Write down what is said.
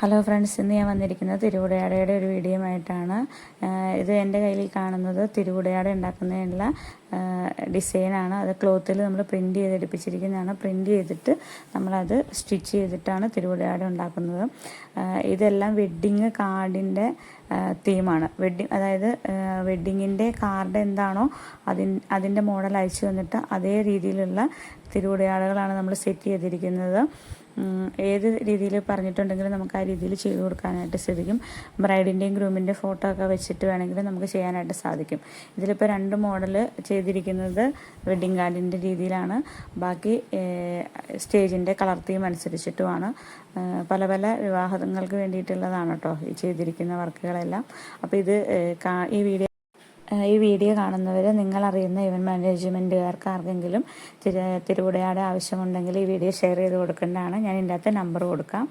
Hello friends, ഇന്ന് ഞാൻ വന്നിരിക്കുന്നത് തിരുവുടയാടയുടെ ഒരു വീഡിയോയുമായിട്ടാണ്. ഇത് എൻ്റെ കയ്യിൽ കാണുന്നത് തിരുവുടയാട ഉണ്ടാക്കുന്നതിനുള്ള ഡിസൈനാണ്. അത് ക്ലോത്തിൽ നമ്മൾ പ്രിൻ്റ് ചെയ്തെടുപ്പിച്ചിരിക്കുന്നതാണ്. പ്രിൻ്റ് ചെയ്തിട്ട് നമ്മളത് സ്റ്റിച്ച് ചെയ്തിട്ടാണ് തിരുവുടയാട ഉണ്ടാക്കുന്നത്. ഇതെല്ലാം വെഡ്ഡിങ് കാർഡിൻ്റെ തീമാണ്. അതായത് വെഡ്ഡിങ്ങിൻ്റെ കാർഡ് എന്താണോ അതിൻ്റെ മോഡൽ അയച്ചു വന്നിട്ട് അതേ രീതിയിലുള്ള തിരുവുടയാടകളാണ് നമ്മൾ സെറ്റ് ചെയ്തിരിക്കുന്നത്. ഏത് രീതിയിൽ പറഞ്ഞിട്ടുണ്ടെങ്കിലും നമുക്ക് ആ രീതിയിൽ ചെയ്തു കൊടുക്കാനായിട്ട് സാധിക്കും. ബ്രൈഡിൻ്റെയും ഗ്രൂമിൻ്റെ ഫോട്ടോ ഒക്കെ വെച്ചിട്ട് വേണമെങ്കിൽ നമുക്ക് ചെയ്യാനായിട്ട് സാധിക്കും. ഇതിലിപ്പോൾ 2 മോഡൽ ചെയ്തിരിക്കുന്നത് വെഡ്ഡിങ് കാർഡിൻ്റെ രീതിയിലാണ്. ബാക്കി സ്റ്റേജിൻ്റെ കളർ തീം അനുസരിച്ചിട്ടുമാണ്. പല പല വിവാഹങ്ങൾക്ക് വേണ്ടിയിട്ടുള്ളതാണ് കേട്ടോ ഈ ചെയ്തിരിക്കുന്ന വർക്കുകളെല്ലാം. അപ്പോൾ ഈ വീഡിയോ കാണുന്നവർ നിങ്ങളറിയുന്ന ഇവൻറ്റ് മാനേജ്മെൻറ്റുകാർക്ക് ആർക്കെങ്കിലും തിരുവുടയാട ആവശ്യമുണ്ടെങ്കിൽ ഈ വീഡിയോ ഷെയർ ചെയ്ത് കൊടുക്കേണ്ടതാണ്. ഞാൻ ഇതിൻ്റെ അകത്ത് നമ്പർ കൊടുക്കാം.